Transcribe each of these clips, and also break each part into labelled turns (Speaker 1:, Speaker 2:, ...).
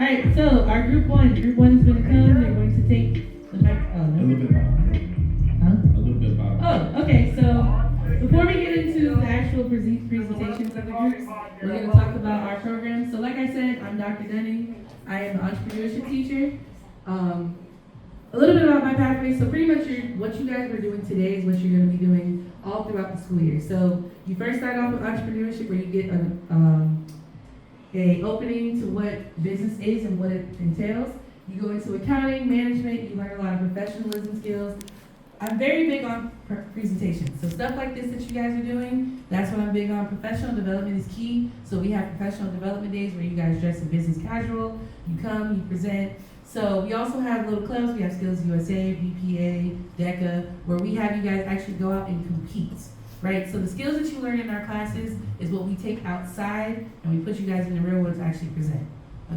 Speaker 1: Alright, so our group one is gonna come, they're going to take the back, oh,
Speaker 2: A
Speaker 1: no.
Speaker 2: little bit about
Speaker 1: Huh?
Speaker 2: A little bit about
Speaker 1: Oh, okay, so before we get into the actual presentations of the groups, we're gonna talk about our program. So like I said, I'm Dr. Dunning, I am an entrepreneurship teacher. A little bit about my pathway, so pretty much what you guys are doing today is what you're gonna be doing all throughout the school year. So you first start off with entrepreneurship where you get a opening to what business is and what it entails. You go into accounting, management, you learn a lot of professionalism skills. I'm very big on presentations. So stuff like this that you guys are doing, that's what I'm big on. Professional development is key. So we have professional development days where you guys dress in business casual, you come, you present. So we also have little clubs. We have Skills USA, BPA, DECA, where we have you guys actually go out and compete. Right, so the skills that you learn in our classes is what we take outside and we put you guys in the real world to actually present,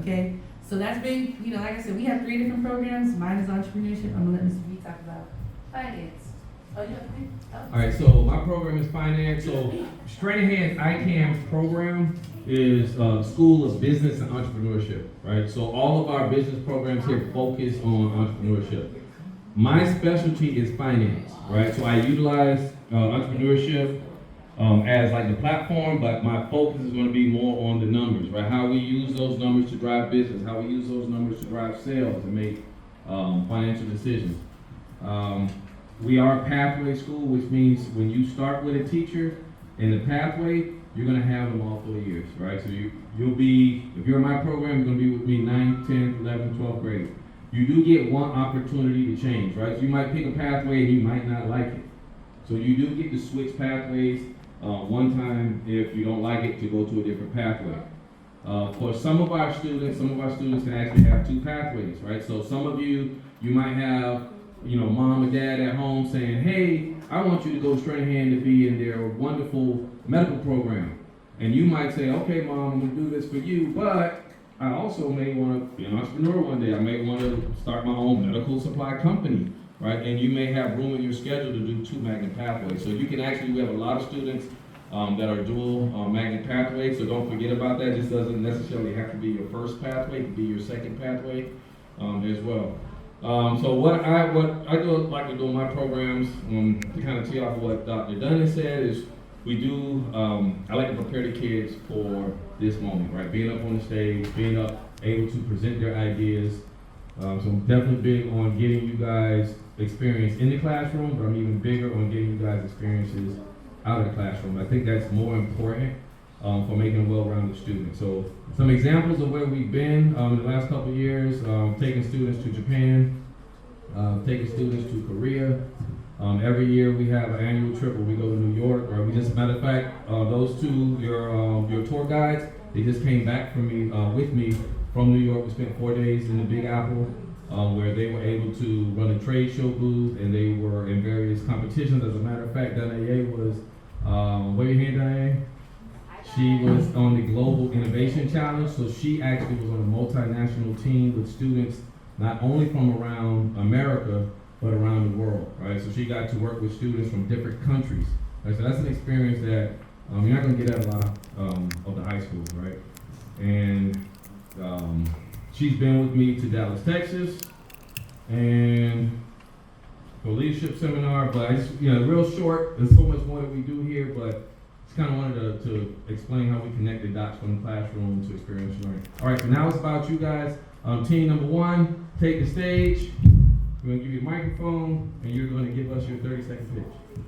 Speaker 1: okay? So that's big, like I said, we have 3 different programs. Mine is entrepreneurship. I'm gonna let Mr. B talk about finance. Oh, you have three? Oh.
Speaker 3: All right, so my program is finance. So Stranahan's ICAM program is School of Business and Entrepreneurship, right? So all of our business programs here focus on entrepreneurship. My specialty is finance, right? So I utilize entrepreneurship as like the platform, but my focus is going to be more on the numbers, right? How we use those numbers to drive business, how we use those numbers to drive sales and make financial decisions. We are a pathway school, which means when you start with a teacher in the pathway, you're going to have them all 4 years, right? So you'll be, if you're in my program, you're going to be with me 9th, 10th, 11th, 12th grade. You do get one opportunity to change, right? So you might pick a pathway and you might not like it. So you do get to switch pathways one time if you don't like it to go to a different pathway. For some of our students can actually have 2 pathways, right? So some of you might have, mom and dad at home saying, hey, I want you to go to Stranahan to be in their wonderful medical program. And you might say, okay, mom, I'm gonna do this for you, but I also may want to be an entrepreneur one day. I may want to start my own medical supply company, right? And you may have room in your schedule to do 2 magnet pathways. So you can actually, we have a lot of students that are dual magnet pathways, so don't forget about that. This doesn't necessarily have to be your first pathway, it can be your second pathway as well. So what I do like to do in my programs, to kind of tee off what Dr. Dunning said, is we do, I like to prepare the kids for this moment, right? Being up on the stage, being able to present their ideas. So I'm definitely big on getting you guys experience in the classroom, but I'm even bigger on getting you guys experiences out of the classroom. I think that's more important for making a well-rounded student. So some examples of where we've been in the last couple of years, taking students to Japan, taking students to Korea. Every year we have an annual trip where we go to New York, or we just, matter of fact, those 2, your tour guides, they just came back from me, with me from New York. We spent 4 days in the Big Apple, where they were able to run a trade show booth, and they were in various competitions. As a matter of fact, Danae was, wave your hand, Danae. She was on the Global Innovation Challenge, so she actually was on a multinational team with students not only from around America, but around the world, right? So she got to work with students from different countries. Right? So that's an experience that you're not going to get at a lot of the high schools, right? And she's been with me to Dallas, Texas, and for a leadership seminar, but I just, real short, there's so much more that we do here, but just kind of wanted to explain how we connect the dots from the classroom to experiential learning. All right, so now it's about you guys. Team number 1, take the stage. We're going to give you a microphone, and you're going to give us your 30-second pitch.